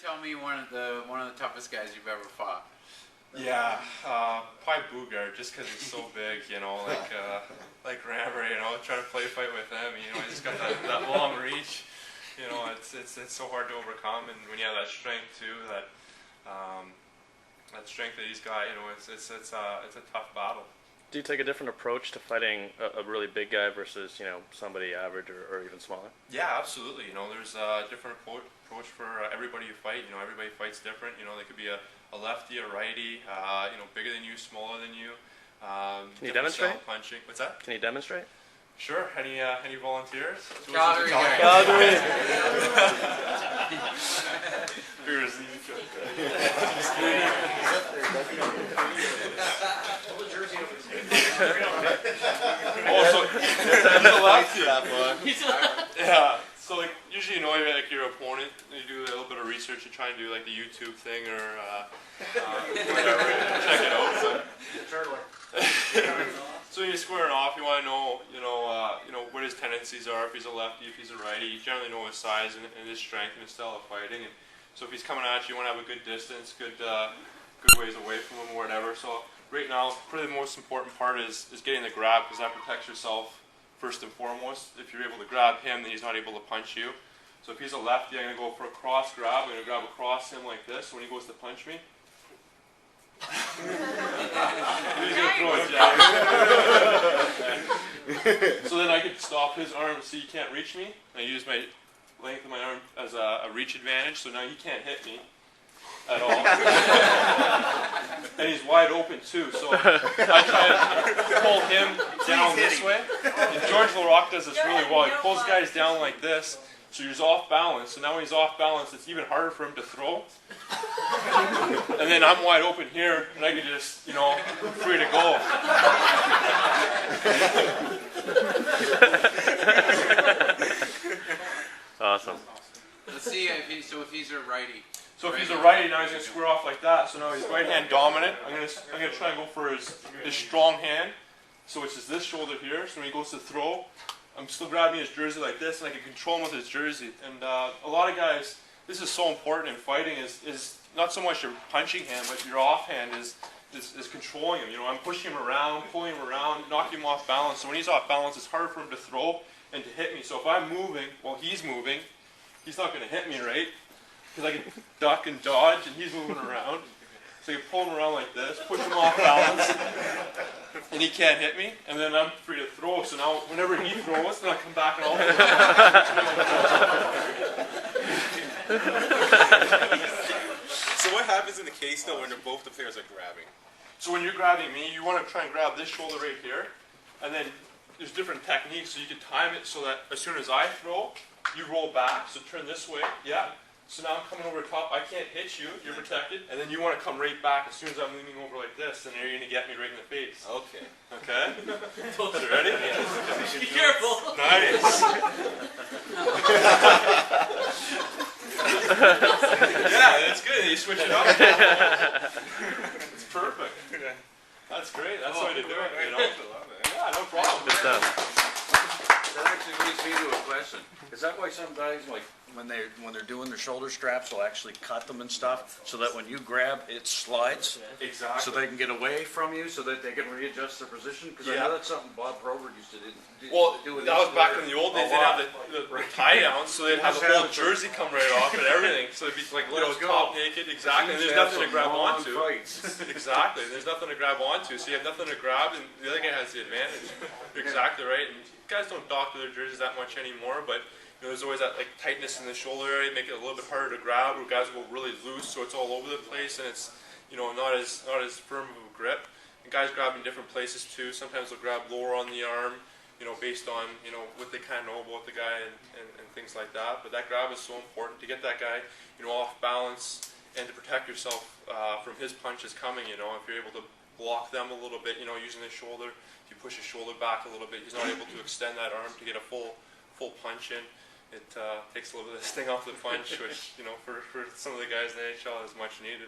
tell me one of the toughest guys you've ever fought? Yeah, probably Booger, just because he's so big, you know, like Rammer, you know, trying to play fight with him, you know, he's got that long reach, you know, it's so hard to overcome, and when you have that strength too, that strength that he's got, you know, it's a tough battle. Do you take a different approach to fighting a really big guy versus, you know, somebody average or even smaller? Yeah, absolutely. You know, there's a different approach for everybody you fight. You know, everybody fights different. You know, they could be a lefty, a righty, you know, bigger than you, smaller than you. Can you demonstrate? Punching. What's that? Can you demonstrate? Sure. Any volunteers? Calgary. Calgary. Yeah. So like usually, you know, like your opponent, you do a little bit of research. You try and do like the YouTube thing or whatever. Check it out. So you're squaring off. You want to know, you know what his tendencies are. If he's a lefty, if he's a righty, you generally know his size and his strength and his style of fighting. And so if he's coming at you, you want to have a good distance, good ways away from him or whatever. So right now, probably the most important part is getting the grab, because that protects yourself first and foremost. If you're able to grab him, then he's not able to punch you. So if he's a lefty, I'm going to go for a cross grab. I'm going to grab across him like this. When he goes to punch me, he's going to throw a jab. So then I can stop his arm so he can't reach me. I use my length of my arm as a reach advantage, so now he can't hit me at all. And he's wide open too, so I try to pull him down this way. And George LaRocque does this really well. He pulls guys down like this, so he's off balance. So now when he's off balance, it's even harder for him to throw. And then I'm wide open here, and I can just, you know, free to go. Awesome. Let's see if he's a righty. So if he's a righty, now he's going to square off like that. So now he's right hand dominant. I'm going to try and go for his strong hand. So which is this shoulder here. So when he goes to throw, I'm still grabbing his jersey like this, and I can control him with his jersey. And a lot of guys, this is so important in fighting, is not so much your punching hand, but your offhand is controlling him. You know, I'm pushing him around, pulling him around, knocking him off balance. So when he's off balance, it's harder for him to throw and to hit me. So if I'm moving while he's moving, he's not going to hit me, right? Because I can duck and dodge, and he's moving around. So you pull him around like this, push him off balance, and he can't hit me, and then I'm free to throw. So now, whenever he throws, then I come back and I'll So what happens in the case, though, when both the players are grabbing? So when you're grabbing me, you want to try and grab this shoulder right here, and then there's different techniques. So you can time it so that as soon as I throw, you roll back. So turn this way, yeah. So now I'm coming over the top, I can't hit you, you're protected, and then you want to come right back as soon as I'm leaning over like this, and you're going to get me right in the face. Okay. Okay? You ready? Be careful. Nice. Yeah, that's good. You switch it up. It's perfect. That's great. That's the way to do it, you know? Yeah, no problem. Good stuff. That actually leads me to a question. Is that why some guys, like, when they're doing their shoulder straps, will actually cut them and stuff, so that when you grab, it slides? Exactly. So they can get away from you, so that they can readjust their position? Because I know that's something Bob Probert used to do. Well, that was back in the old days. They'd have the tie down, so they'd have the whole jersey come right off and everything. So it'd be like, you know, top naked. Exactly. And there's nothing to grab onto. Exactly. There's nothing to grab onto, so you have nothing to grab, and the other guy has the advantage. You're exactly right. And guys don't doctor their jerseys that much anymore, but you know, there's always that like tightness in the shoulder area, make it a little bit harder to grab, or guys will go really loose, so it's all over the place, and it's, you know, not as firm of a grip. And guys grab in different places too. Sometimes they'll grab lower on the arm, you know, based on, you know, what they kind of know about the guy and things like that. But that grab is so important to get that guy, you know, off balance and to protect yourself from his punches coming. You know, if you're able to block them a little bit, you know, using his shoulder, if you push his shoulder back a little bit, he's not able to extend that arm to get a full punch in. It takes a little bit of the sting off the punch, which, you know, for some of the guys in the NHL is much needed.